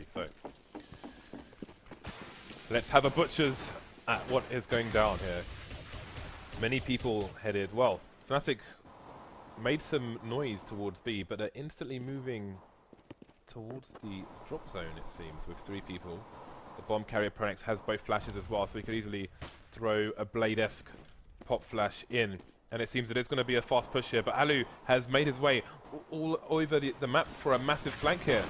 3. So let's have a butcher's at what is going down here. Many people headed, well, Fnatic made some noise towards B, but are instantly moving towards the drop zone, it seems, with 3 people. The bomb carrier Pronex has both flashes as well, so he could easily throw a Blade-esque pop flash in. And it seems it is going to be a fast push here, but Alu has made his way all over the map for a massive flank here.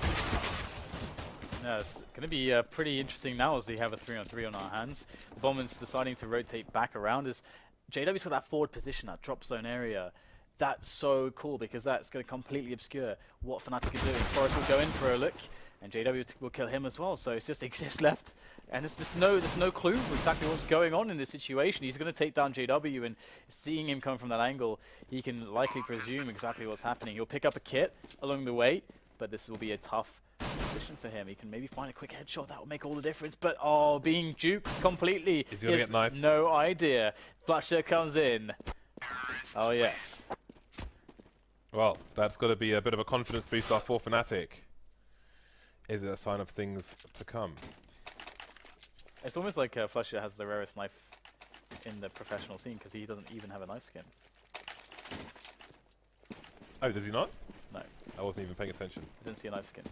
Yeah, it's going to be pretty interesting now as we have a 3-on-3 on our hands. Bomber's deciding to rotate back around as JW's got that forward position, that drop zone area. That's so cool because that's going to completely obscure what Fnatic are doing. Forrest will go in for a look, and JW will kill him as well. So it's just Exist left, and there's no clue for exactly what's going on in this situation. He's going to take down JW, and seeing him come from that angle, he can likely presume exactly what's happening. He'll pick up a kit along the way, but this will be a tough position for him. He can maybe find a quick headshot that will make all the difference, but oh, being juked completely. Is he going to get knifed? No idea. Flasher comes in. Oh yes. Well, that's got to be a bit of a confidence booster for Fnatic. Is it a sign of things to come? It's almost like Flusher has the rarest knife in the professional scene because he doesn't even have a knife skin. Oh, does he not? No. I wasn't even paying attention. I didn't see a knife skin.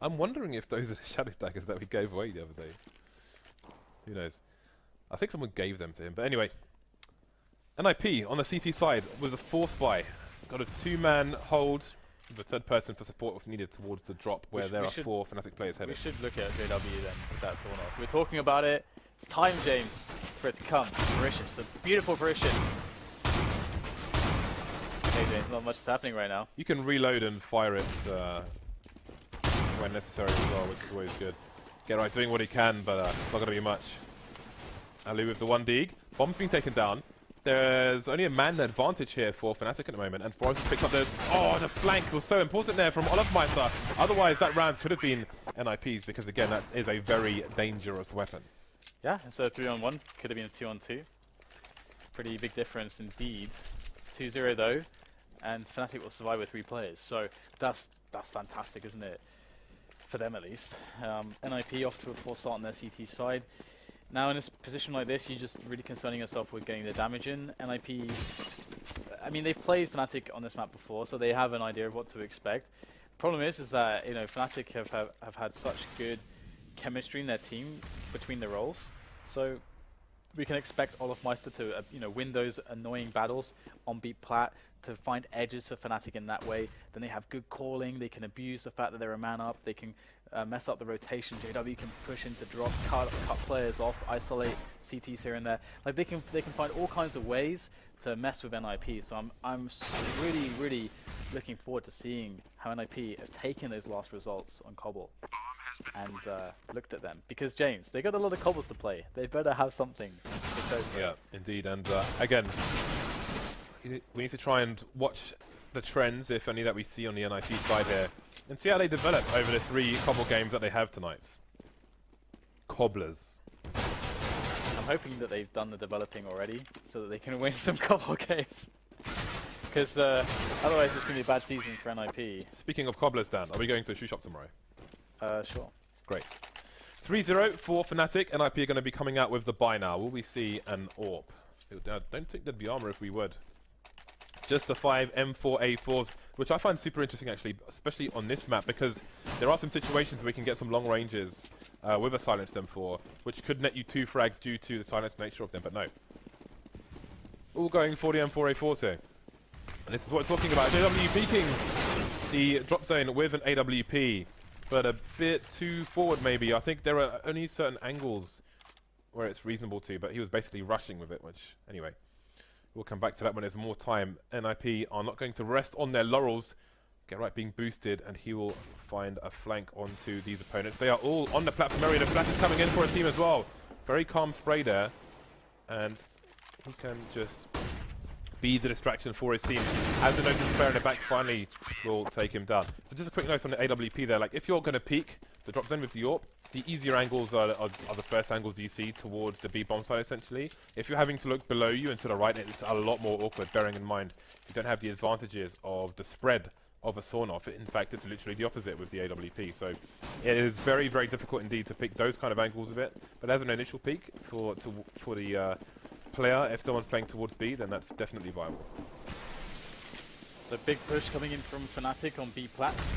I'm wondering if those are the shadow daggers that we gave away the other day. Who knows? I think someone gave them to him. But anyway, NiP on the CT side with a force buy. Got a 2-man hold. The third person for support if needed towards the drop where there are 4 Fnatic players headed. We should look at JW then, if that's all off. We're talking about it. It's time, James, for it to come to fruition. It's a beautiful fruition. Hey, James, not much is happening right now. You can reload and fire it when necessary as well, which is always good. Get right doing what he can, but it's not going to be much. Alu with the 1 dig. Bomb's been taken down. There's only a man advantage here for Fnatic at the moment, and Forrest picks up the... Oh, the flank was so important there from Olofmeister. Otherwise, that round could have been NiP's, because again, that is a very dangerous weapon. Yeah, instead of 3-on-1, could have been a 2-on-2. Pretty big difference indeed. 2-0 though, and Fnatic will survive with 3 players. So that's fantastic, isn't it? For them at least. NiP off to a poor start on their CT side. Now in a position like this, you're just really concerning yourself with getting the damage in. NiP, I mean, they've played Fnatic on this map before, so they have an idea of what to expect. Problem is that, you know, Fnatic have had such good chemistry in their team between the roles, so we can expect Olofmeister to, you know, win those annoying battles on beat plat, to find edges for Fnatic in that way. Then they have good calling, they can abuse the fact that they're a man up, they can mess up the rotation. JW can push into drop, cut players off, isolate CTs here and there. Like they can find all kinds of ways to mess with NiP. So I'm really looking forward to seeing how NiP have taken those last results on Cbble and looked at them. Because James, they got a lot of cobbles to play. They better have something to show for. Yeah, indeed. And again, we need to try and watch the trends, if any, that we see on the NiP side here, and see how they develop over the 3 Cobble games that they have tonight. Cobblers. I'm hoping that they've done the developing already, so that they can win some Cobble games. Because otherwise it's going to be a bad season for NiP. Speaking of Cobblers, Dan, are we going to a shoe shop tomorrow? Sure. Great. 3-0 for Fnatic. NiP are going to be coming out with the buy now. Will we see an AWP? I don't think there'd be armor if we would. Just the 5 M4A4s, which I find super interesting actually, especially on this map, because there are some situations where we can get some long ranges with a silenced M4, which could net you 2 frags due to the silenced nature of them, but no. All going for the M4A4s here. And this is what we're talking about. JW peeking the drop zone with an AWP, but a bit too forward maybe. I think there are only certain angles where it's reasonable to, but he was basically rushing with it, which, anyway. We'll come back to that when there's more time. NiP are not going to rest on their laurels. Get right being boosted, and he will find a flank onto these opponents. They are all on the platform area. The flash is coming in for a team as well. Very calm spray there. And he can just be the distraction for his team. As the notice spare in the back finally will take him down. So just a quick note on the AWP there. Like, if you're going to peek the drop zone with the AWP, the easier angles are the first angles you see towards the B bomb side, essentially. If you're having to look below you and to the right, it's a lot more awkward, bearing in mind you don't have the advantages of the spread of a sawn-off. In fact, it's literally the opposite with the AWP. So it is very, very difficult indeed to pick those kind of angles of it. But as an initial peak for the player, if someone's playing towards B, then that's definitely viable. So big push coming in from Fnatic on B plats.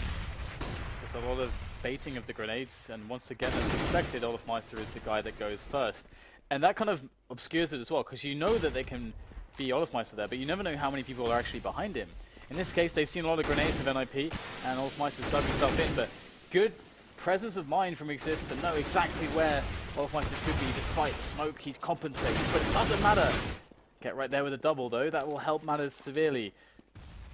There's a lot of baiting of the grenades, and once again, as expected, olofmeister is the guy that goes first. And that kind of obscures it as well, because you know that they can be olofmeister there, but you never know how many people are actually behind him. In this case, they've seen a lot of grenades of NiP, and olofmeister's dug himself in, but good presence of mind from Exist to know exactly where olofmeister could be. Despite the smoke, he's compensating, but it doesn't matter. Get right there with a double, though. That will help matters severely.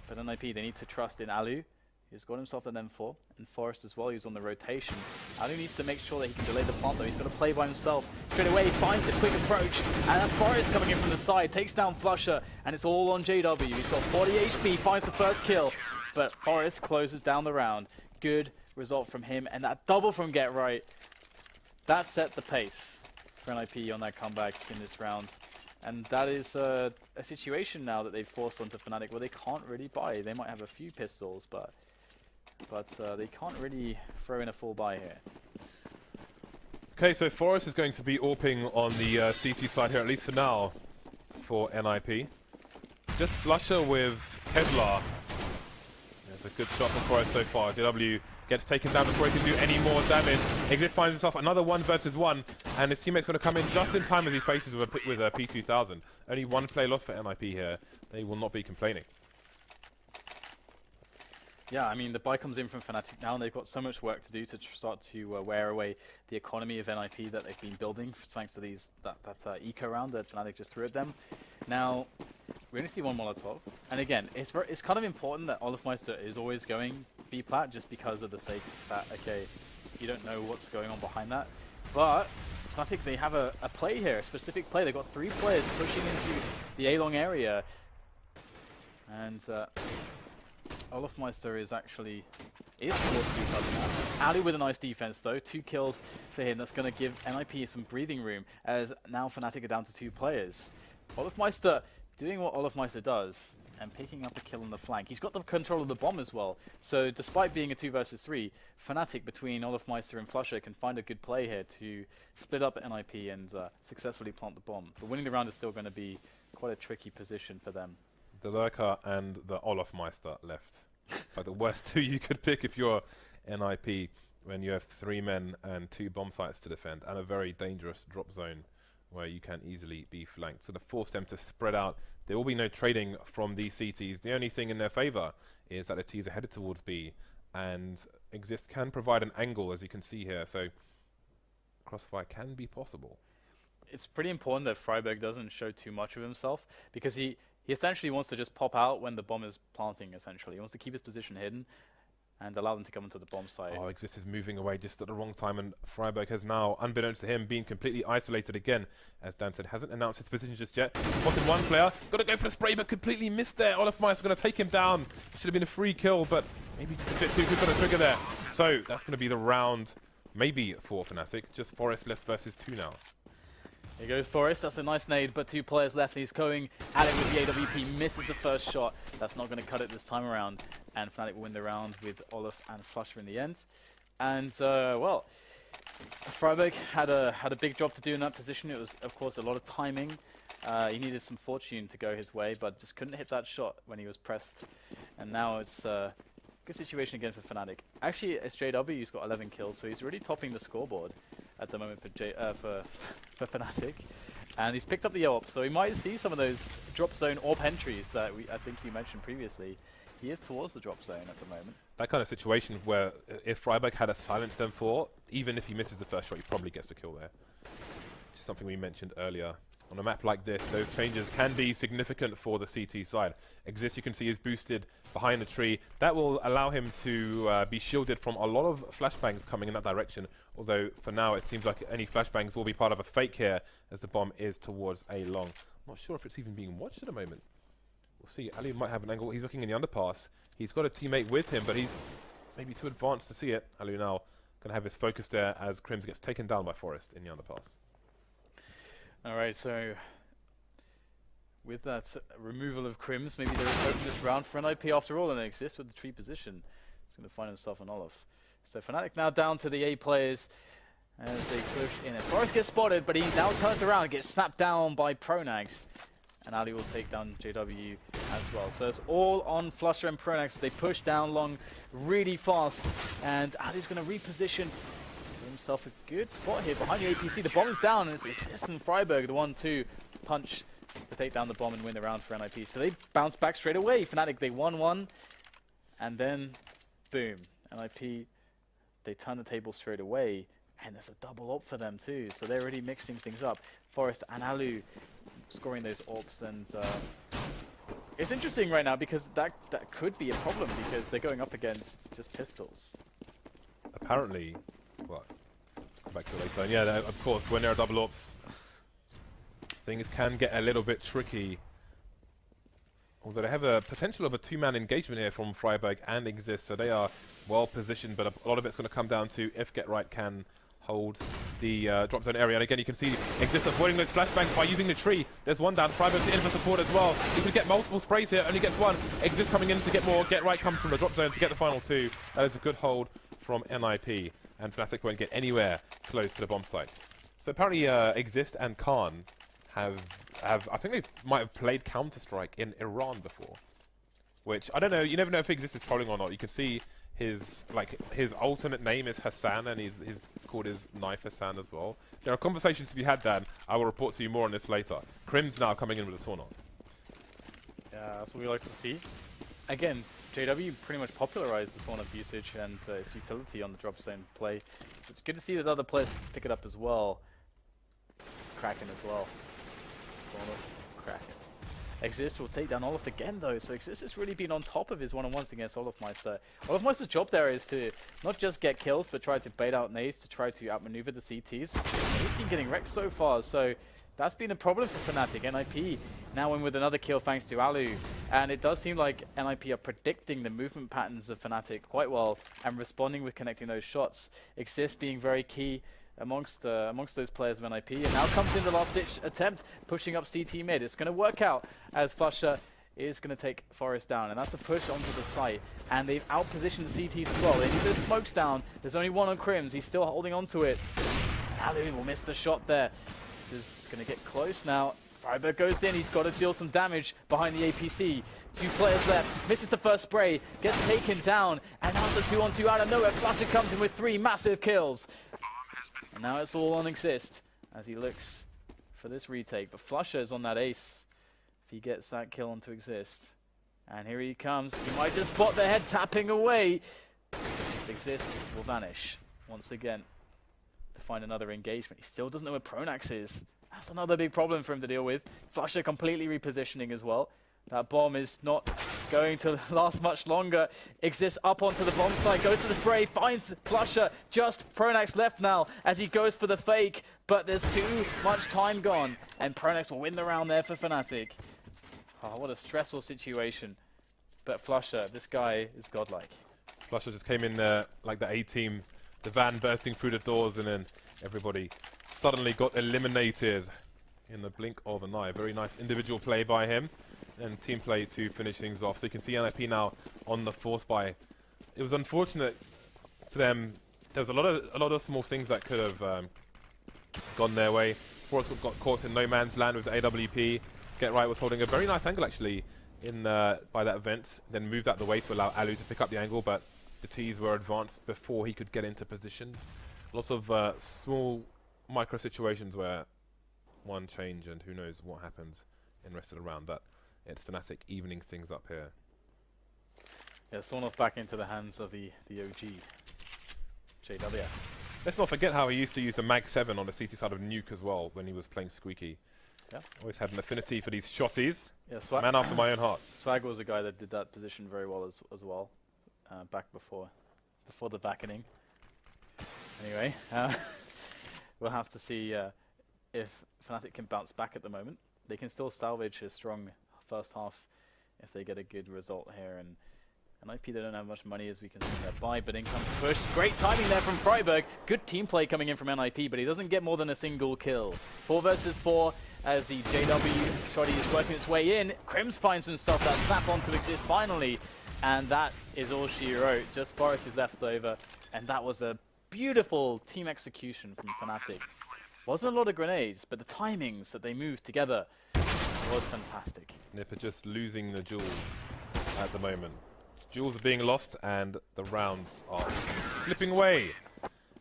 But NiP, they need to trust in Alu. He's got himself an M4, and Forest as well, he's on the rotation. Alu needs to make sure that he can delay the plant though. He's got to play by himself. Straight away, he finds the quick approach, and that's Forest coming in from the side, takes down Flusher, and it's all on JW. He's got 40 HP, finds the first kill, but Forest closes down the round. Good result from him, and that double from Get Right, that set the pace for NiP on that comeback in this round. And that is a situation now that they've forced onto Fnatic where they can't really buy. They might have a few pistols, but they can't really throw in a full buy here. Okay, so Forest is going to be AWPing on the CT side here, at least for now, for NiP. Just Flusher with Kevlar. There's a good shot from Forest so far. JW gets taken down before he can do any more damage. Exit finds himself another 1 versus 1, and his teammate's going to come in just in time as he faces with a P2000. Only 1 play loss for NiP here. They will not be complaining. Yeah, I mean, the buy comes in from Fnatic now, and they've got so much work to do to start to wear away the economy of NiP that they've been building, thanks to that eco round that Fnatic just threw at them. Now, we only see 1 Molotov, and again, it's kind of important that olofmeister is always going B-plat, just because of the sake that, okay, you don't know what's going on behind that. But Fnatic, they have a play here, a specific play. They've got 3 players pushing into the A-long area, and olofmeister is towards B-plat now. Ali with a nice defense though, 2 kills for him. That's going to give NiP some breathing room, as now Fnatic are down to 2 players. olofmeister doing what olofmeister does, and picking up a kill on the flank. He's got the control of the bomb as well, so despite being a 2 versus 3, Fnatic between olofmeister and Flusher can find a good play here to split up NiP and successfully plant the bomb. But winning the round is still going to be quite a tricky position for them. The Lurker and the olofmeister left. It's like the worst 2 you could pick if you're NiP, when you have 3 men and 2 bomb sites to defend, and a very dangerous drop zone where you can easily be flanked. So to force them to spread out, there will be no trading from these CTs. The only thing in their favor is that the T's are headed towards B, and Exist can provide an angle, as you can see here, so crossfire can be possible. It's pretty important that friberg doesn't show too much of himself, because he essentially wants to just pop out when the bomb is planting, essentially. He wants to keep his position hidden and allow them to come into the bomb site. Oh, Exist is moving away just at the wrong time, and friberg has now, unbeknownst to him, been completely isolated again. As Dan said, hasn't announced his position just yet. Spotted 1 player, got to go for a spray, but completely missed there. olofmeister going to take him down. Should have been a free kill, but maybe just a bit too quick on the trigger there. So that's going to be the round, maybe for Fnatic. Just Forest left versus 2 now. Here goes Forest, that's a nice nade, but 2 players left, and he's going at it with the AWP, misses the first shot. That's not going to cut it this time around, and Fnatic will win the round with Olof and Flusher in the end. And, well, friberg had a big job to do in that position. It was, of course, a lot of timing. He needed some fortune to go his way, but just couldn't hit that shot when he was pressed. And now it's a good situation again for Fnatic. Actually, it's JW who's got 11 kills, so he's really topping the scoreboard at the moment for Fnatic, and he's picked up the AWP, so we might see some of those drop zone AWP entries that I think you mentioned previously. He is towards the drop zone at the moment. That kind of situation where if friberg had a silenced M4, even if he misses the first shot, he probably gets the kill there. Which is something we mentioned earlier. On a map like this, those changes can be significant for the CT side. Exist, you can see, is boosted behind the tree. That will allow him to be shielded from a lot of flashbangs coming in that direction. Although, for now, it seems like any flashbangs will be part of a fake here, as the bomb is towards A long. I'm not sure if it's even being watched at the moment. We'll see. Ali might have an angle. He's looking in the underpass. He's got a teammate with him, but he's maybe too advanced to see it. Ali now going to have his focus there as Crims gets taken down by Forest in the underpass. Alright, so with that removal of Crims, maybe there is hope in this round for NiP after all, and it exists with the tree position. He's going to find himself an Olaf. So Fnatic now down to the A players as they push in. And Forest gets spotted, but he now turns around and gets snapped down by Pronax. And Ali will take down JW as well. So it's all on Flusher and Pronax. They push down long really fast. And Ali's going to reposition himself a good spot here behind the APC. The bomb is down, and it's Exist and Freiburg, the 1-2 punch to take down the bomb and win the round for NiP. So they bounce back straight away. Fnatic, they won one. And then, boom. NiP, they turn the table straight away. And there's a double AWP for them too. So they're already mixing things up. Forest and Alu scoring those AWPs, and it's interesting right now because that could be a problem because they're going up against just pistols. Apparently, well, come back to it later. Yeah, of course, when there are double AWPs, things can get a little bit tricky. Although they have a potential of a two-man engagement here from Freiburg and Exist, so they are well positioned, but a lot of it's going to come down to if Get Right can hold the drop zone area. And again, you can see Exist avoiding those flashbangs by using the tree. There's one down. Freiburg's in for support as well. He could get multiple sprays here, only gets one. Exist coming in to get more. Get Right comes from the drop zone to get the final two. That is a good hold from NiP, and Fnatic won't get anywhere close to the bomb site. So apparently Exist and Khan have I think they might have played Counter-Strike in Iran before, which I don't know. You never know if Exist is trolling or not. You can see his alternate name is Hassan, and he's called his knife Hassan as well. There are conversations to be had, Dan. I will report to you more on this later. Crim's now coming in with a Swarnoff. Yeah, that's what we like to see. Again, JW pretty much popularized the Swarnoff usage and its utility on the drop zone play. It's good to see that other players pick it up as well. Kraken as well. Swarnoff, Kraken. Exist will take down Olaf again though, so Exist has really been on top of his one-on-ones against Olafmeister. Olafmeister's job there is to not just get kills, but try to bait out nades to try to outmaneuver the CTs. He's been getting wrecked so far, so that's been a problem for Fnatic. NiP now in with another kill thanks to Alu, and it does seem like NiP are predicting the movement patterns of Fnatic quite well and responding with connecting those shots. Exist being very key amongst those players of NiP, and now comes in the last ditch attempt, pushing up CT mid. It's going to work out as Flusher is going to take Forest down, and that's a push onto the site, and they've outpositioned the CTs as well. They need those smokes down. There's only one on Crims. He's still holding on to it. Alu will miss the shot there. This is going to get close now. Freiburg goes in. He's got to deal some damage behind the APC. Two players left. Misses the first spray. Gets taken down. And now it's a 2-on-2 out of nowhere. Flusher comes in with 3 massive kills. And now it's all on Exist as he looks for this retake. But Flusher is on that ace if he gets that kill onto Exist. And here he comes. He might just spot the head tapping away. Exist will vanish once again to find another engagement. He still doesn't know where Pronax is. That's another big problem for him to deal with. Flusher completely repositioning as well. That bomb is not going to last much longer. Exist up onto the bomb site, goes to the spray, finds Flusher. Just Pronax left now as he goes for the fake, but there's too much time gone, and Pronax will win the round there for Fnatic. Oh, what a stressful situation. But Flusher, this guy is godlike. Flusher just came in like the A-team, the van bursting through the doors, and then everybody suddenly got eliminated in the blink of an eye. Very nice individual play by him, and team play to finish things off. So you can see NiP now on the force buy. It was unfortunate for them. There was a lot of small things that could have gone their way. Force got caught in no man's land with the AWP. Get Right was holding a very nice angle actually in by that vent, then moved out the way to allow Alu to pick up the angle, but the T's were advanced before he could get into position. Lots of small micro situations where one change and who knows what happens in the rest of the round, but it's Fnatic evening things up here. Yeah, Swarnoff back into the hands of the OG JW. Let's not forget how he used to use the Mag 7 on the CT side of Nuke as well when he was playing Squeaky. Yeah. Always had an affinity for these shotties. Yeah, Man after my own heart. Swag was a guy that did that position very well as well, back before the backening. Anyway, we'll have to see if Fnatic can bounce back at the moment. They can still salvage a strong first half if they get a good result here. And NiP, they don't have much money as we can see that buy, but in comes the push. Great timing there from Freiburg. Good team play coming in from NiP, but he doesn't get more than a single kill. 4 versus 4. as the JW shoddy is working its way in. Crims finds himself that snap on to exist finally, and that is all she wrote. Just Forest is left over, and that was a beautiful team execution from Fnatic. Wasn't a lot of grenades, but the timings that they moved together was fantastic. NiP are just losing the jewels at the moment. Jewels are being lost, and the rounds are slipping away.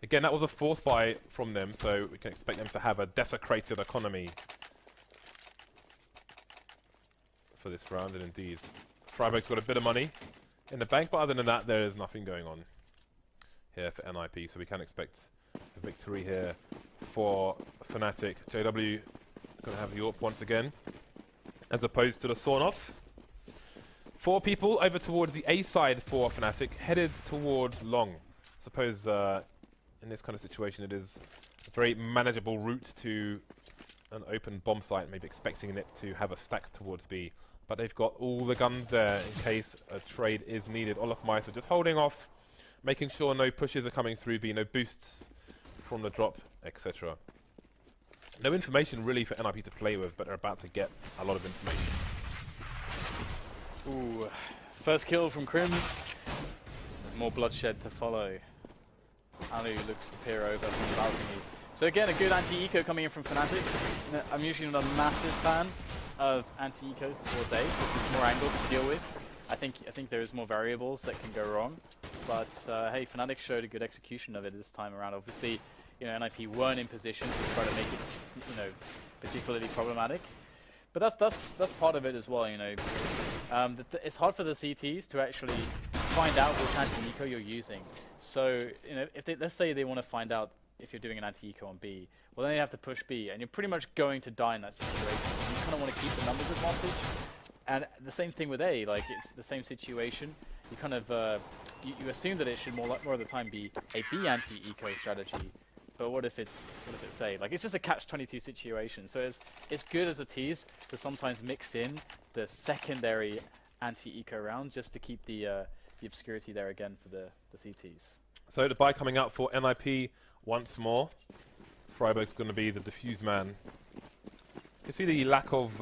Again, that was a force buy from them, so we can expect them to have a desecrated economy for this round, and indeed, Freiburg's got a bit of money in the bank, but other than that, there is nothing going on here for NiP, so we can expect a victory here for Fnatic. JW going to have the AWP once again, as opposed to the sawn-off. 4 people over towards the A side for Fnatic, headed towards long. Suppose in this kind of situation it is a very manageable route to an open bomb site, maybe expecting it to have a stack towards B. But they've got all the guns there in case a trade is needed. Olofmeister just holding off, making sure no pushes are coming through B, no boosts from the drop, etc. No information really for NiP to play with, but they're about to get a lot of information. Ooh, first kill from Crims. There's more bloodshed to follow. Alu looks to peer over from the balcony. So again, a good anti-eco coming in from Fnatic. I'm usually not a massive fan of anti-ecos towards A, because it's more angled to deal with. I think there is more variables that can go wrong. But hey, Fnatic showed a good execution of it this time around. Obviously, you know, NiP weren't in position to try to make it, you know, particularly problematic. But that's part of it as well, you know. It's hard for the CTs to actually find out which anti-eco you're using. So, you know, if let's say they want to find out if you're doing an anti-eco on B, well then you have to push B, and you're pretty much going to die in that situation. You kind of want to keep the numbers advantage. And the same thing with A, like it's the same situation. You kind of you assume that it should more of the time be a B anti-eco strategy. But what if it's A? Like it's just a catch-22 situation. So it's good as a tease to sometimes mix in the secondary anti-eco round just to keep the obscurity there again for the CTs. So the buy coming out for NiP once more. Freiburg's going to be the diffuse man. You can see the lack of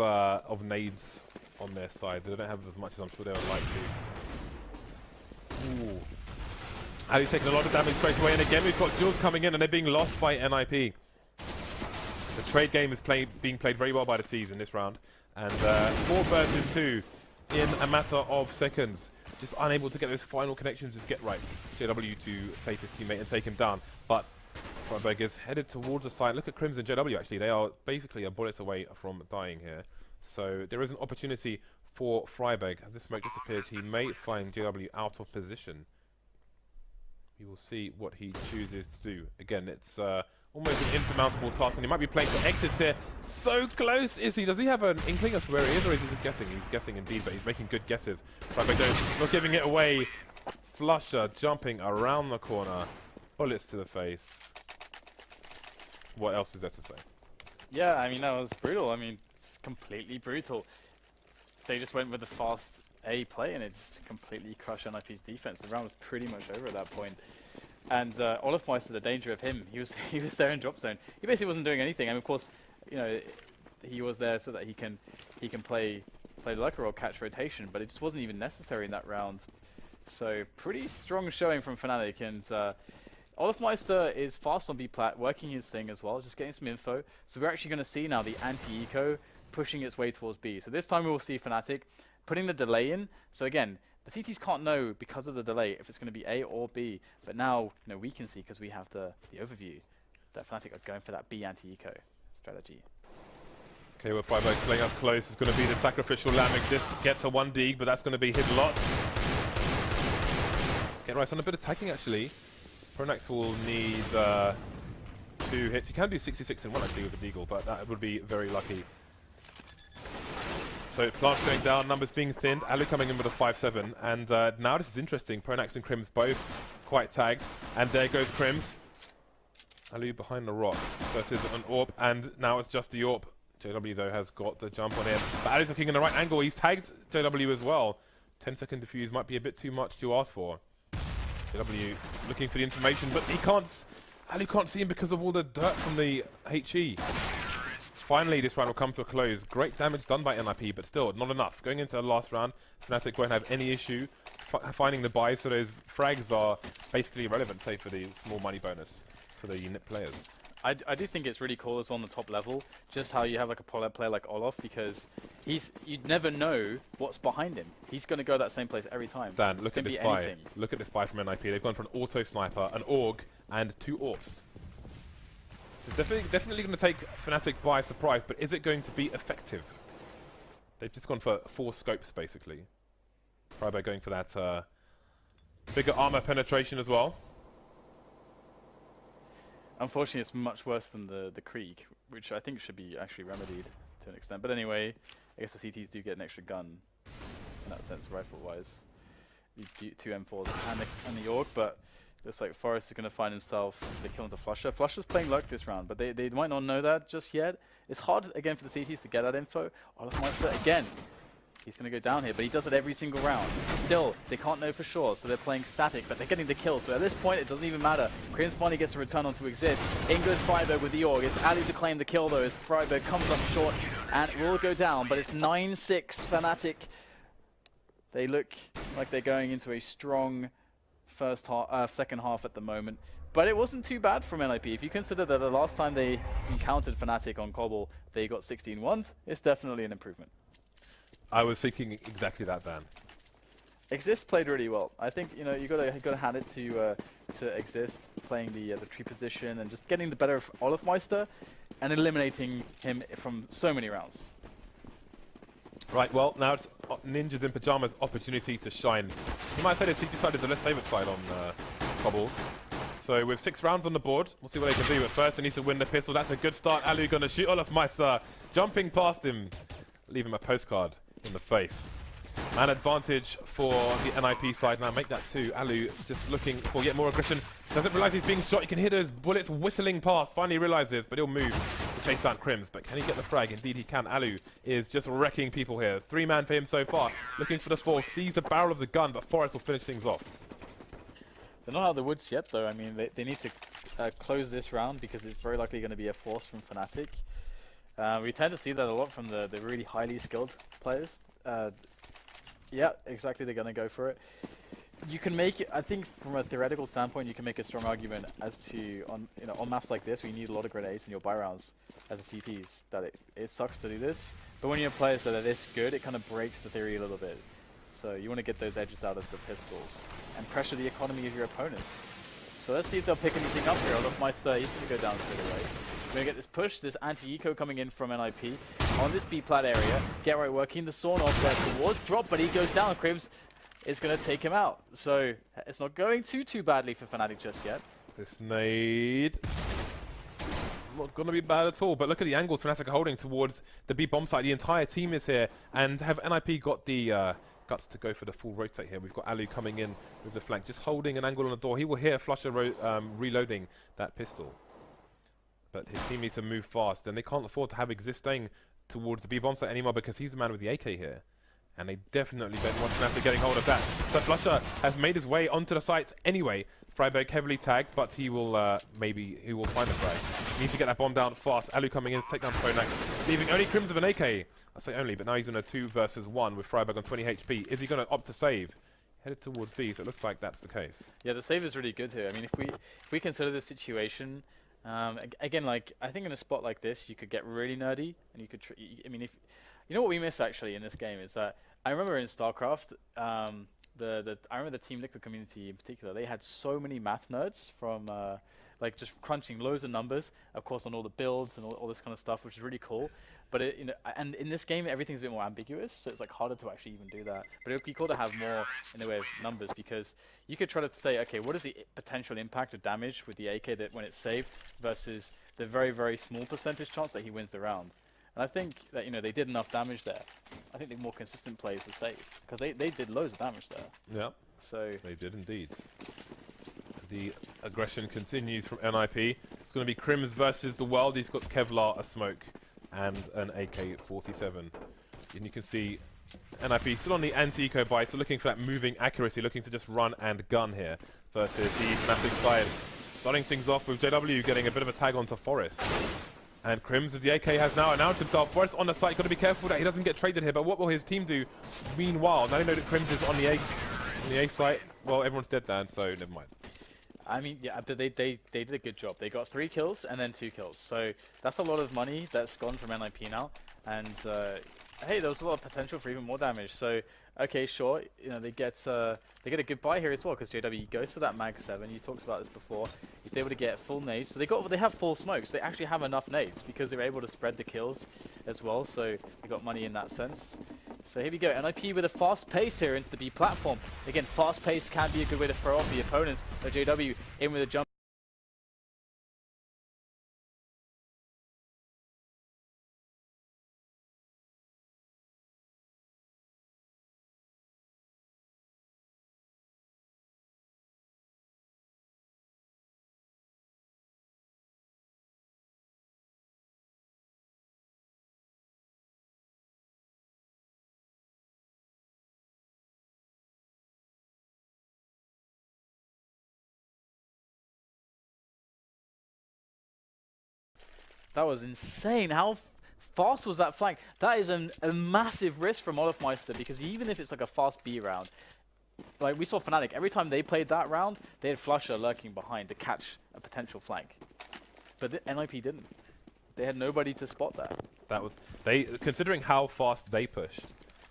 nades on their side. They don't have as much as I'm sure they would like to. Ooh. Ali's taking a lot of damage straight away, and again we've got Jules coming in and they're being lost by NiP. The trade game is being played very well by the T's in this round, and 4 versus 2 in a matter of seconds. Just unable to get those final connections just get right. JW to save his teammate and take him down, but Freiburg is headed towards the side. Look at Crims and JW actually, they are basically a bullet away from dying here. So there is an opportunity for Freiburg. As the smoke disappears, he may find JW out of position. We will see what he chooses to do. Again, it's almost an insurmountable task, and he might be playing for exits here. So close is he? Does he have an inkling as to where he is, or is he just guessing? He's guessing indeed, but he's making good guesses. Freiburg not giving it away. Flusher jumping around the corner. Bullets to the face. What else is there to say? Yeah, I mean, that was brutal. I mean, it's completely brutal. They just went with the fast A play, and it just completely crushed NiP's defense. The round was pretty much over at that point. And Olofmeister, the danger of him, he was there in drop zone. He basically wasn't doing anything. I mean, of course, you know, he was there so that he can play the Lurker or catch rotation, but it just wasn't even necessary in that round. So pretty strong showing from Fnatic, and Olofmeister is fast on B plat, working his thing as well, just getting some info. So we're actually going to see now the anti-eco pushing its way towards B. So this time we will see Fnatic putting the delay in. So again, the CTs can't know because of the delay if it's going to be A or B. But now, you know, we can see because we have the overview that Fnatic are going for that B anti-eco strategy. Okay, well, Freiburg playing up close is going to be the sacrificial lamb. Exist gets a 1D, but that's going to be his lot. Get right on a bit of tagging actually. Pronax will need 2 hits. He can do 66 in 1 actually with the Deagle, but that would be very lucky. So plants going down, numbers being thinned, Alu coming in with a 5-7, and now this is interesting. Pronax and Crims both quite tagged, and there goes Crims. Alu behind the rock versus an AWP, and now it's just the AWP. JW though has got the jump on him, but Alu's looking in the right angle. He's tagged JW as well. 10-second defuse might be a bit too much to ask for. JW looking for the information, but he can't. Alu can't see him because of all the dirt from the HE. finally this round will come to a close. Great damage done by NiP, but still not enough. Going into the last round, Fnatic won't have any issue finding the buy, so those frags are basically irrelevant, save for the small money bonus for the NiP players. I do think it's really cool as well on the top level, just how you have like a player like Olaf, because you'd never know what's behind him. He's going to go that same place every time. Dan, look at this buy. Look at this buy from NiP. They've gone for an auto sniper, an AUG, and 2 AWPs. So definitely going to take Fnatic by surprise, but is it going to be effective? They've just gone for 4 scopes basically. Friberg going for that bigger armor penetration as well. Unfortunately, it's much worse than the Krieg, which I think should be actually remedied to an extent. But anyway, I guess the CTs do get an extra gun in that sense, rifle-wise. The 2 M4s and the AUG, but looks like Forest is going to find himself the kill into Flusher. Flusher's playing luck this round, but they might not know that just yet. It's hard, again, for the CTs to get that info. Olafmeister, again, he's going to go down here, but he does it every single round. Still, they can't know for sure, so they're playing static, but they're getting the kill. So at this point, it doesn't even matter. Krims finally gets a return onto Exist. In goes Friberg with the AUG. It's Ali to claim the kill, though, as Friberg comes up short and will go down. But it's 9-6 Fnatic. They look like they're going into a strong second half at the moment. But it wasn't too bad from NiP. If you consider that the last time they encountered Fnatic on Cbble, they got 16 ones, it's definitely an improvement. I was thinking exactly that, Dan. Exist played really well. I think you gotta hand it to Exist playing the tree position and just getting the better of Olafmeister and eliminating him from so many rounds. Right, well, now it's Ninjas in Pyjamas' opportunity to shine. You might say the CT side is the less favoured side on Cbble. So with 6 rounds on the board, we'll see what they can do. But first, he needs to win the pistol. That's a good start. Alu gonna shoot Olafmeister, jumping past him, leave him a postcard in the face. Man advantage for the NiP side now. Make that 2. Alu just looking for yet more aggression. Doesn't realise he's being shot. You can hear those bullets whistling past. Finally realises, but he'll move to chase down Krims. But can he get the frag? Indeed he can. Alu is just wrecking people here. 3-man for him so far. Looking for the 4th. Sees the barrel of the gun, but Forest will finish things off. They're not out of the woods yet, though. I mean, they need to close this round because it's very likely going to be a force from Fnatic. We tend to see that a lot from the really highly skilled players. Yeah, exactly. They're going to go for it. You can make it, I think, from a theoretical standpoint, you can make a strong argument as to on maps like this where you need a lot of grenades in your buy rounds as a CTs that it sucks to do this. But when you have players that are this good, it kind of breaks the theory a little bit. So you want to get those edges out of the pistols and pressure the economy of your opponents. So let's see if they'll pick anything up here. Olafmeister, he's going to go down straight away. We're going to get this push, this anti-eco coming in from NiP on this B-plat area. Get right working, the Sawn off there towards drop, but he goes down. Krims is going to take him out. So it's not going too badly for Fnatic just yet. This nade not going to be bad at all, but look at the angles Fnatic are holding towards the B-bomb site. The entire team is here, and have NiP got the guts to go for the full rotate here? We've got Alu coming in with the flank, just holding an angle on the door. He will hear Flusher reloading that pistol. But his team needs to move fast, and they can't afford to have Exist staying towards the B-bomb site anymore because he's the man with the AK here. And they definitely don't want Fnatic getting hold of that. So Flusher has made his way onto the site anyway. Friberg heavily tagged, but he will he will find the frag. He needs to get that bomb down fast. Alu coming in to take down Phonak, leaving only Krims with an AK. I say only, but now he's in a 2 versus 1 with Friberg on 20 HP. Is he going to opt to save? Headed towards B, so it looks like that's the case. Yeah, the save is really good here. I mean, if we consider the situation, again, like I think in a spot like this, you could get really nerdy, and you could. I mean, if you know what we miss actually in this game is that I remember in StarCraft, I remember the Team Liquid community in particular. They had so many math nerds from like just crunching loads of numbers, of course, on all the builds and all this kind of stuff, which is really cool. But and in this game, everything's a bit more ambiguous, so it's like harder to actually even do that. But it would be cool to have more in the way of numbers, because you could try to say, okay, what is the potential impact of damage with the AK that when it's saved versus the very, very small percentage chance that he wins the round. And I think that they did enough damage there. I think the more consistent plays the save, because they did loads of damage there. Yeah, so they did indeed. The aggression continues from NiP. It's going to be Krims versus the world. He's got Kevlar, a smoke, and an AK-47. And you can see NiP still on the anti-eco buy, so looking for that moving accuracy, looking to just run and gun here versus the Fnatic side. Starting things off with JW getting a bit of a tag onto Forest. And Crims of the AK has now announced himself. Forrest on the site, got to be careful that he doesn't get traded here. But what will his team do? Meanwhile, now they know that Crims is on the A site. Well, everyone's dead there, so never mind. I mean, yeah, but they did a good job. They got 3 kills and then 2 kills. So that's a lot of money that's gone from NiP now. And hey, there was a lot of potential for even more damage. So okay, sure, you know, they get a good buy here as well because JW goes for that mag 7. You talked about this before. He's able to get full nades. So they have full smokes. They actually have enough nades because they were able to spread the kills as well. So they got money in that sense. So here we go, NiP with a fast pace here into the B platform. Again, fast pace can be a good way to throw off the opponents. But JW in with a jump. That was insane. How fast was that flank? That is a massive risk from Olofmeister because even if it's like a fast B round, like we saw Fnatic, every time they played that round, they had Flusher lurking behind to catch a potential flank. But NiP didn't. They had nobody to spot that. That was considering how fast they pushed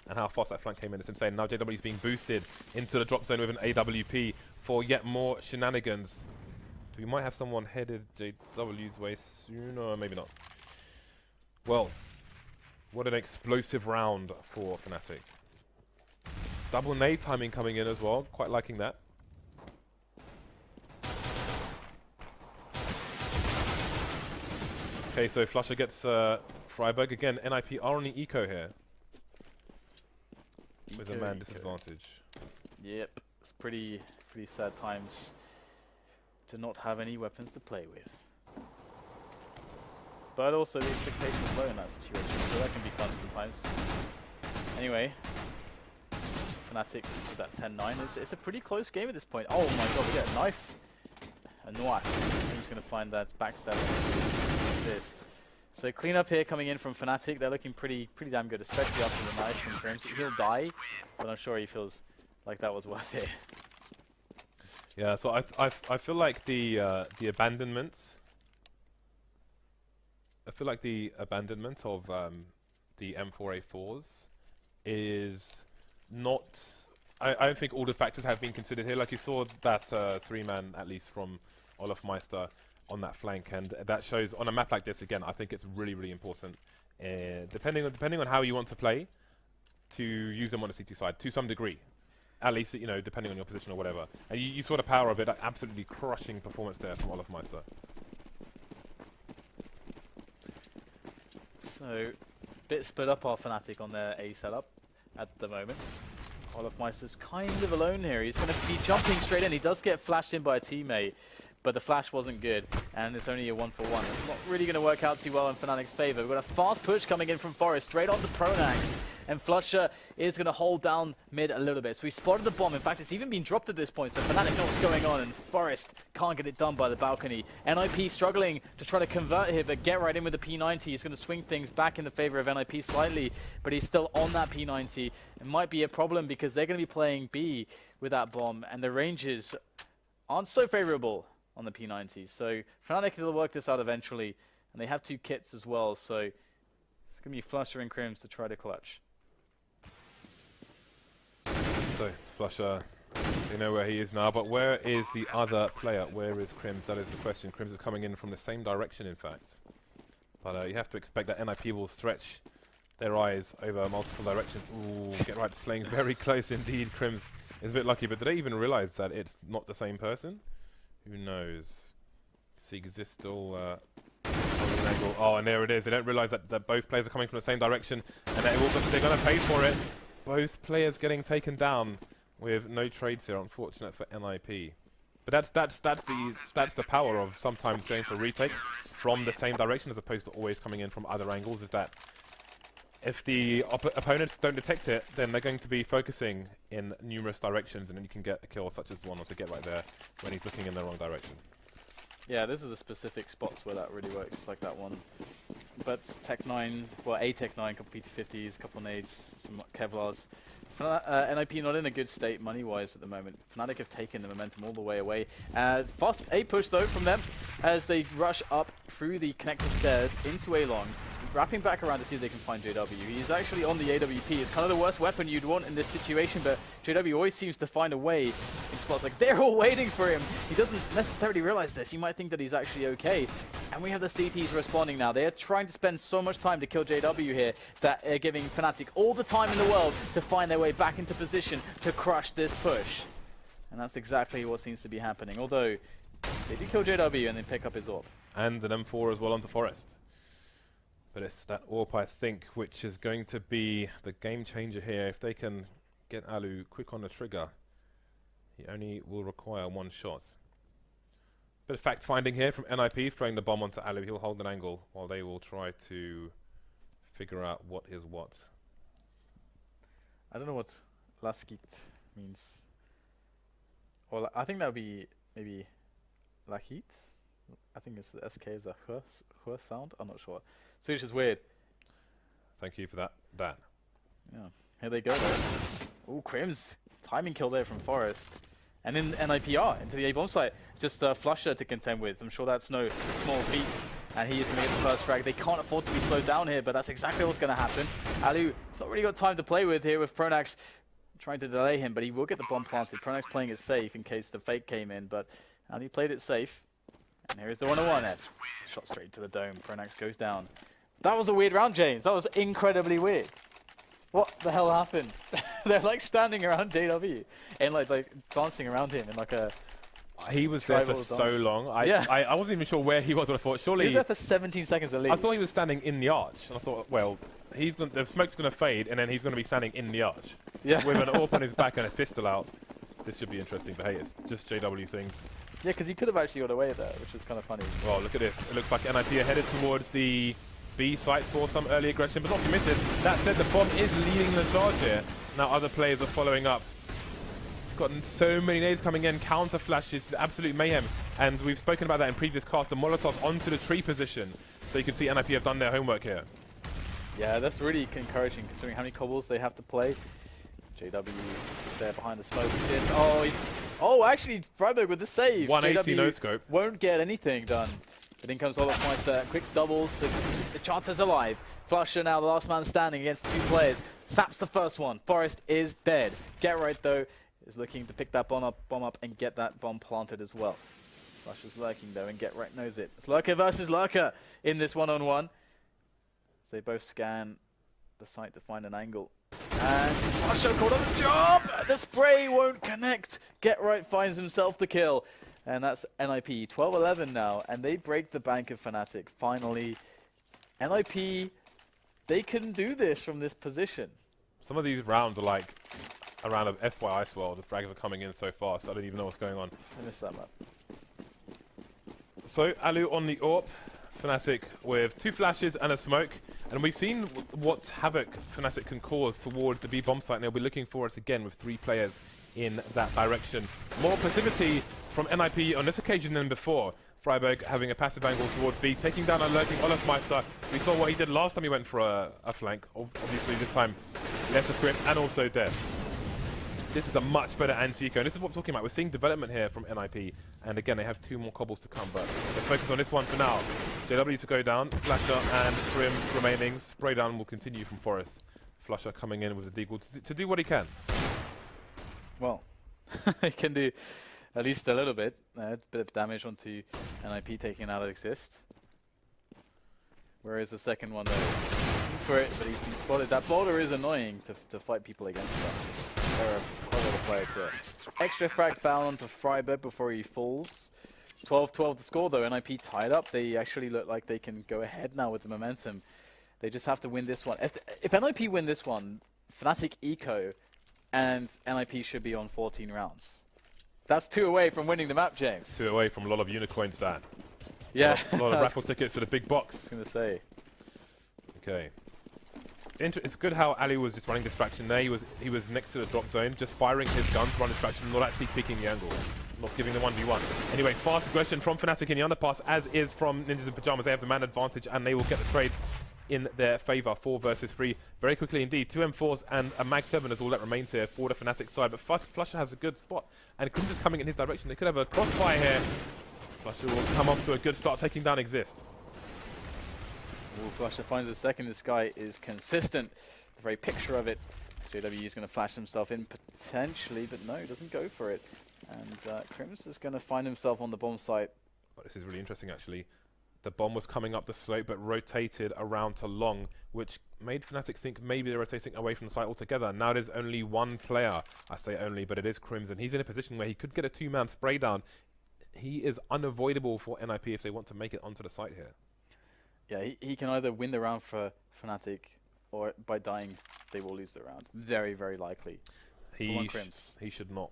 and how fast that flank came in. It's insane. Now JW is being boosted into the drop zone with an AWP for yet more shenanigans. We might have someone headed JW's way soon, or maybe not. Well, what an explosive round for Fnatic. Double nade timing coming in as well. Quite liking that. Okay, so Flusher gets Freiburg. Again, NiP are on the eco here. With a man disadvantage. Yep, it's pretty sad times to not have any weapons to play with. But also the expectation is low in that situation, so that can be fun sometimes. Anyway, Fnatic with that 10-9. It's a pretty close game at this point. Oh my god, we get a knife. A knife. I'm just going to find that backstab exist. So clean up here coming in from Fnatic. They're looking pretty damn good, especially after the knife from Crims. He'll die, but I'm sure he feels like that was worth it. Yeah, so I feel like the abandonment. I feel like the abandonment of the M4A4s is not. I don't think all the factors have been considered here. Like you saw that 3-man at least from Olofmeister on that flank, and that shows on a map like this again. I think it's really important, depending on how you want to play, to use them on the CT side to some degree. At least, you know, depending on your position or whatever. And you saw the power of it, like, absolutely crushing performance there from Olofmeister. So, bit split up our Fnatic on their A setup at the moment. Olofmeister's kind of alone here. He's going to be jumping straight in. He does get flashed in by a teammate, but the flash wasn't good, and it's only a 1-for-1. It's not really going to work out too well in Fnatic's favor. We've got a fast push coming in from Forest, straight on the Pronax. And Flusher is going to hold down mid a little bit. So we spotted the bomb. In fact, it's even been dropped at this point. So Fnatic know what's going on. And Forest can't get it done by the balcony. NiP struggling to try to convert here. But get right in with the P90. He's going to swing things back in the favor of NiP slightly. But he's still on that P90. It might be a problem because they're going to be playing B with that bomb. And the ranges aren't so favorable on the P90. So Fnatic will work this out eventually. And they have 2 kits as well. So it's going to be Flusher and Crims to try to clutch. So, Flusher, they know where he is now, but where is the other player? Where is Crims? That is the question. Crims is coming in from the same direction, in fact. But you have to expect that NiP will stretch their eyes over multiple directions. Ooh, get right, it's playing very close indeed. Crims is a bit lucky, but did they even realize that it's not the same person? Who knows? CSGO still on an angle. Oh, and there it is. They don't realize that both players are coming from the same direction, and they're going to pay for it. Both players getting taken down with no trades here. Unfortunate for NiP. But that's the power of sometimes going for retake from the same direction as opposed to always coming in from other angles. Is that if the opponents don't detect it, then they're going to be focusing in numerous directions, and then you can get a kill such as the one to get right there when he's looking in the wrong direction. Yeah, this is a specific spots where that really works, like that one but Tech9, well, a Tech9, couple PT50s, couple nades, some Kevlars. NiP not in a good state money-wise at the moment. Fnatic have taken the momentum all the way away. Fast A push though from them as they rush up through the connector stairs into A long, wrapping back around to see if they can find JW. He's actually on the AWP. It's kind of the worst weapon you'd want in this situation, but JW always seems to find a way in spots like they're all waiting for him. He doesn't necessarily realize this. He might think that he's actually okay. And we have the CTs responding now. They're trying to spend so much time to kill JW here that they're giving Fnatic all the time in the world to find their way back into position to crush this push. And that's exactly what seems to be happening. Although, they do kill JW and then pick up his AWP. And an M4 as well onto Forest. But it's that AWP, I think, which is going to be the game changer here. If they can get Alu quick on the trigger, he only will require one shot. Bit of fact finding here from NiP, throwing the bomb onto Alu. He'll hold an angle while they will try to figure out what is what. I don't know what Laskit means. Or I think that would be maybe Lakit. I think it's the SK is a h sound. I'm not sure. Swedish is weird. Thank you for that, Dan. Yeah. Here they go though. Ooh, Crims. Timing kill there from Forest. And in NIPR into the A bomb site. Just Flusher to contend with. I'm sure that's no small feat. And he is going to get the first frag. They can't afford to be slowed down here, but that's exactly what's going to happen. Alu, he's not really got time to play with here with Pronax trying to delay him, but he will get the bomb planted. Pronax playing it safe in case the fake came in, but Alu played it safe. And here is the 1-on-1 there. Shot straight to the dome. Pronax goes down. That was a weird round, James. That was incredibly weird. What the hell happened? They're like standing around JW and like dancing around him in like a... He was there for so long. I wasn't even sure where he was when I thought, surely... He was there for 17 seconds at least. I thought he was standing in the arch. And I thought, well, the smoke's going to fade and then he's going to be standing in the arch. Yeah. With an AWP on his back and a pistol out. This should be interesting, but hey, it's just JW things. Yeah, because he could have actually got away there, which was kind of funny. Well, look at this. It looks like NiP are headed towards the B site for some early aggression, but not committed. That said, the bomb is leading the charge here. Now other players are following up. Gotten so many nades coming in, counter flashes, absolute mayhem. And we've spoken about that in previous casts. The Molotov onto the tree position. So you can see NiP have done their homework here. Yeah, that's really encouraging considering how many cobbles they have to play. JW there behind the smoke. Oh, actually, Freiburg with the save. 180 JW no scope. Won't get anything done. But in comes Olofmeister. Quick double to keep the chances alive. Flusher now, the last man standing against two players. Saps the first one. Forest is dead. Get Right, though, is looking to pick that bomb up and get that bomb planted as well. Flusher's lurking, though, and Get Right knows it. It's Lurker versus Lurker in this one-on-one. So they both scan the site to find an angle. And Flusher caught on the jump! The spray won't connect! Get Right finds himself the kill. And that's NiP, 12-11 now, and they break the bank of Fnatic, finally. NiP, they can do this from this position. Some of these rounds are like a round of FYI swell. The frags are coming in so fast, I don't even know what's going on. I missed that map. So, Alu on the AWP. Fnatic with 2 flashes and a smoke. And we've seen what havoc Fnatic can cause towards the B bomb site, and they'll be looking for us again with 3 players in that direction. More passivity from NiP on this occasion than before. Freiburg having a passive angle towards B, taking down a lurking Olofmeister. We saw what he did last time he went for a flank. Obviously this time less equipped and also dead. This is a much better anti-eco, and this is what I'm talking about. We're seeing development here from NiP, and again they have 2 more cobbles to come, but they're focused on this one for now. JW to go down, Flasher and Prim remaining. Spray down will continue from Forest. Flusher coming in with the deagle to do what he can. Well, he can do at least a little bit. A bit of damage onto NiP taking an out of exist. Whereas the second one though, for it, but he's been spotted. That boulder is annoying to fight people against that. There are quite a lot of players here. Extra frag foul onto Freiburg before he falls. 12-12 the score though, NiP tied up. They actually look like they can go ahead now with the momentum. They just have to win this one. If NiP win this one, Fnatic eco and NiP should be on 14 rounds. That's 2 away from winning the map, James. 2 away from a lot of unicorns, Dan. Yeah. A lot of raffle tickets for the big box. I was going to say. Okay. It's good how Ali was just running distraction there. He was next to the drop zone, just firing his gun to run distraction, not actually picking the angle. not giving the 1v1. Anyway, fast aggression from Fnatic in the underpass, as is from Ninjas in Pyjamas. They have the man advantage, and they will get the trades in their favour. 4 versus 3. Very quickly indeed. 2 M4s and a Mag 7 is all that remains here for the Fnatic side. But Flusher has a good spot, and Crimson is coming in his direction. They could have a crossfire here. Flusher will come off to a good start, taking down Exist. Ooh, Flusher finds the second. This guy is consistent. The very picture of it. JW is going to flash himself in potentially, but no, doesn't go for it. And Crims is going to find himself on the bomb site. Oh, this is really interesting, actually. The bomb was coming up the slope, but rotated around to long, which made Fnatic think maybe they're rotating away from the site altogether. Now there's only one player. I say only, but it is Crimson. He's in a position where he could get a 2-man spray down. He is unavoidable for NiP if they want to make it onto the site here. Yeah, he can either win the round for Fnatic, or by dying, they will lose the round. Very, very likely. He should not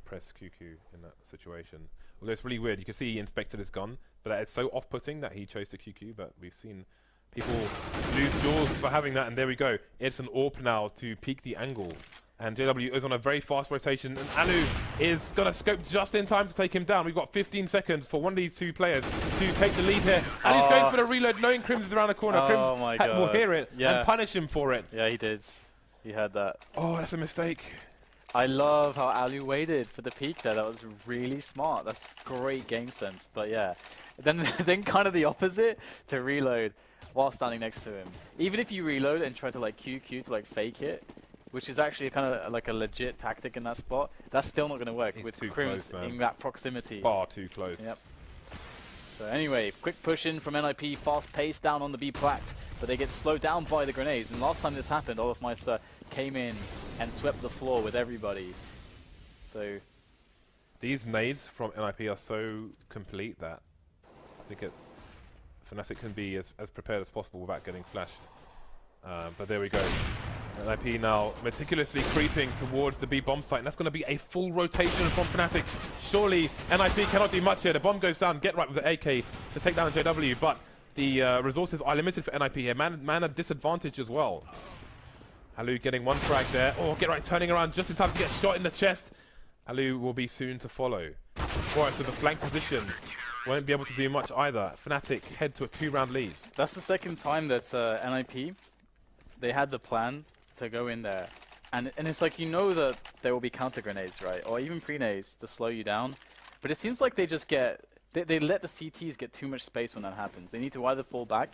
press QQ in that situation. Although it's really weird. You can see he inspected his gun, but it's so off-putting that he chose to QQ, but we've seen people lose duels for having that, and there we go. It's an AWP now to peak the angle. And JW is on a very fast rotation, and Alu is going to scope just in time to take him down. We've got 15 seconds for one of these two players to take the lead here. And he's going for the reload, knowing Crims is around the corner. Crims will hear it and punish him for it. Yeah, he did. He had that. Oh, that's a mistake. I love how Alu waited for the peak there. That was really smart. That's great game sense. But yeah, then kind of the opposite, to reload while standing next to him. Even if you reload and try to like QQ to like fake it, which is actually kind of like a legit tactic in that spot, that's still not going to work with Crims in that proximity. Far too close. Yep. So anyway, quick push in from NiP, fast pace down on the B plat, but they get slowed down by the grenades. And last time this happened, Olofmeister came in and swept the floor with everybody. So these nades from NiP are so complete that I think Fnatic can be as prepared as possible without getting flashed. But there we go. NiP now meticulously creeping towards the B bomb site, and that's going to be a full rotation from Fnatic. Surely NiP cannot do much here. The bomb goes down. Get right with the AK to take down the JW, but the resources are limited for NiP here. Man at disadvantage as well. Alu getting one frag there. Oh, Get right turning around just in time to get shot in the chest. Alu will be soon to follow. Forrest with the flank position. Won't be able to do much either. Fnatic head to a 2-round lead. That's the second time that NiP, they had the plan to go in there. And it's like, you know that there will be counter grenades, right? Or even pre-nades to slow you down. But it seems like they just get... They let the CTs get too much space when that happens. They need to either fall back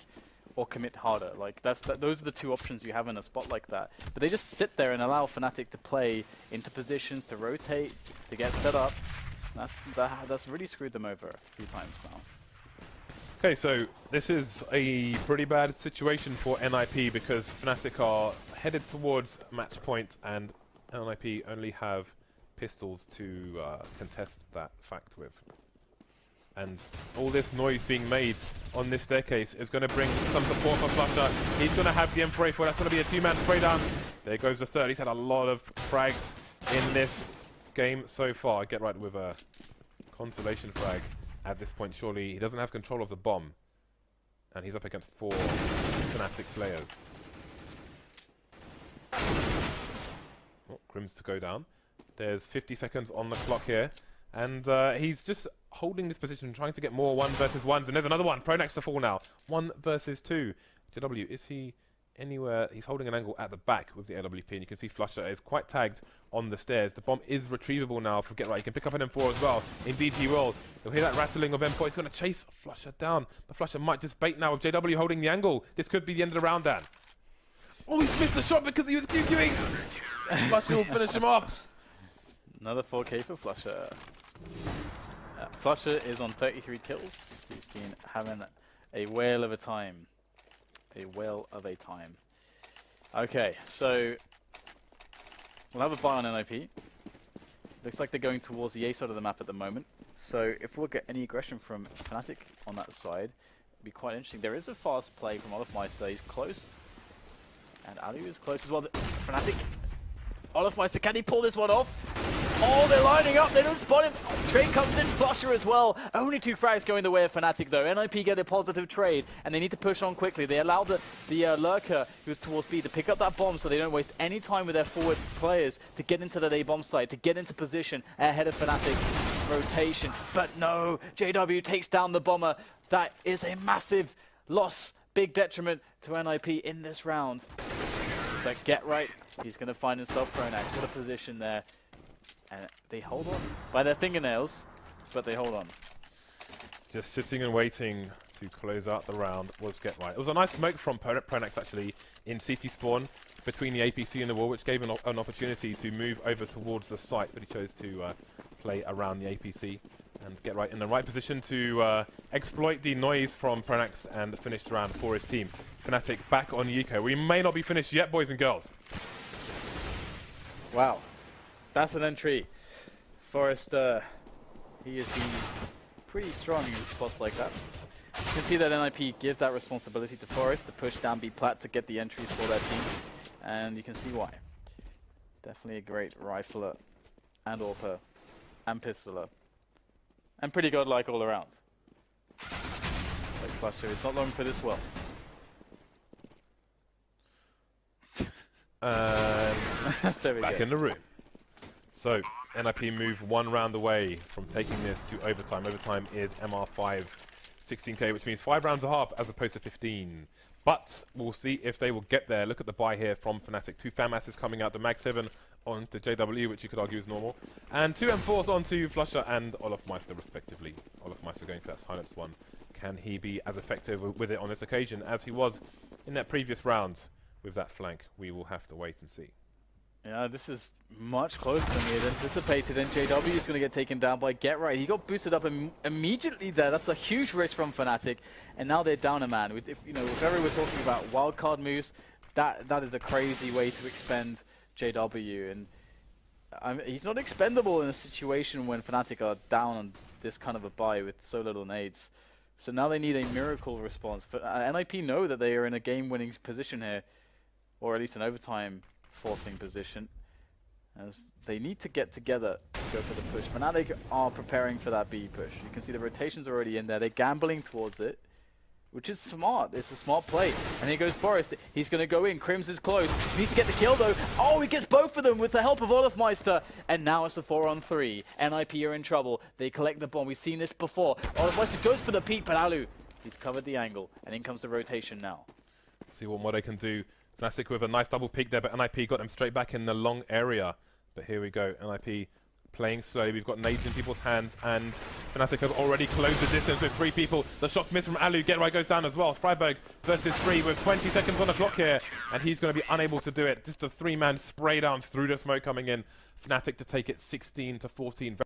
or commit harder. Like those are the two options you have in a spot like that. But they just sit there and allow Fnatic to play into positions, to rotate, to get set up. That's really screwed them over a few times now. Okay, so this is a pretty bad situation for NiP because Fnatic are headed towards match point, and NiP only have pistols to contest that fact with. And all this noise being made on this staircase is going to bring some support for Flusher. He's going to have the M4A4. That's going to be a 2-man spray down. There goes the third. He's had a lot of frags in this game so far. Get right with a consolation frag at this point. Surely he doesn't have control of the bomb. And he's up against 4 Fnatic players. Oh, Crims to go down. There's 50 seconds on the clock here. And he's just holding this position, trying to get more 1 versus 1s. And there's another one. Pronax to fall now. 1 versus 2. JW, is he anywhere? He's holding an angle at the back with the AWP. And you can see Flusher is quite tagged on the stairs. The bomb is retrievable now for Get Right. He can pick up an M4 as well. Indeed he will. You'll hear that rattling of M4. He's going to chase Flusher down. But Flusher might just bait now with JW holding the angle. This could be the end of the round, Dan. Oh, he's missed the shot because he was QQing. Flusher will finish him off. Another 4K for Flusher. Flusher is on 33 kills. He's been having a whale of a time. A whale of a time. Okay, so we'll have a buy on NiP. Looks like they're going towards the A side of the map at the moment. So if we'll get any aggression from Fnatic on that side, it'd be quite interesting. There is a fast play from Olofmeister. He's close. And Ali is close as well. Fnatic. Olofmeister, can he pull this one off? Oh, they're lining up. They don't spot him. Trade comes in. Flusher as well. Only 2 frags going the way of Fnatic, though. NiP get a positive trade, and they need to push on quickly. They allow the lurker, who's towards B, to pick up that bomb so they don't waste any time with their forward players to get into the A bomb site, to get into position ahead of Fnatic. rotation. But no, JW takes down the bomber. That is a massive loss, big detriment to NiP in this round. But get right, he's going to find himself Pronax. What a position there. And they hold on by their fingernails, but they hold on. Just sitting and waiting to close out the round was get right. It was a nice smoke from Pronax actually in CT spawn between the APC and the wall, which gave an opportunity to move over towards the site, but he chose to play around the APC and get right in the right position to exploit the noise from Pronax and finish the round for his team. Fnatic back on Yuko. We may not be finished yet, boys and girls. Wow, that's an entry. Forrest, he has been pretty strong in spots like that. You can see that NiP give that responsibility to Forrest to push down B plat to get the entries for their team, and you can see why. Definitely a great rifler and AWPer and pistoler, and pretty godlike all around. Like Flusher, it's not long for this well. Back in the room. So NiP move one round away from taking this to overtime. Overtime is MR5 16k, which means 5 rounds and a half as opposed to 15. But we'll see if they will get there. Look at the buy here from Fnatic. 2 FAMASs coming out. The Mag 7 onto JW, which you could argue is normal. And 2 M4s onto Flusher and Olofmeister, respectively. Olofmeister going for that silence one. Can he be as effective with it on this occasion as he was in that previous round with that flank? We will have to wait and see. Yeah, this is much closer than we had anticipated, and JW is going to get taken down by Get Right. He got boosted up immediately there. That's a huge risk from Fnatic, and now they're down a man. If ever we're talking about wildcard moves, that is a crazy way to expend JW, and he's not expendable in a situation when Fnatic are down on this kind of a buy with so little nades. So now they need a miracle response. NiP know that they are in a game-winning position here, or at least an overtime forcing position, as they need to get together to go for the push. Fnatic are preparing for that B push. You can see the rotation's already in there. They're gambling towards it, which is smart. It's a smart play. And here goes Forrest. He's going to go in. Crims is close. He needs to get the kill, though. Oh, he gets both of them with the help of Olofmeister. And now it's a 4-on-3. NiP are in trouble. They collect the bomb. We've seen this before. Olofmeister goes for the peek, but Alu, he's covered the angle. And in comes the rotation now. See what more they can do. Fnatic with a nice double peek there, but NiP got them straight back in the long area. But here we go, NiP playing slow. We've got nades in people's hands, and Fnatic have already closed the distance with 3 people. The shot's missed from Alu. Get Right goes down as well. Freiburg versus 3 with 20 seconds on the clock here, and he's going to be unable to do it. Just a 3-man spray down through the smoke coming in. Fnatic to take it 16-14.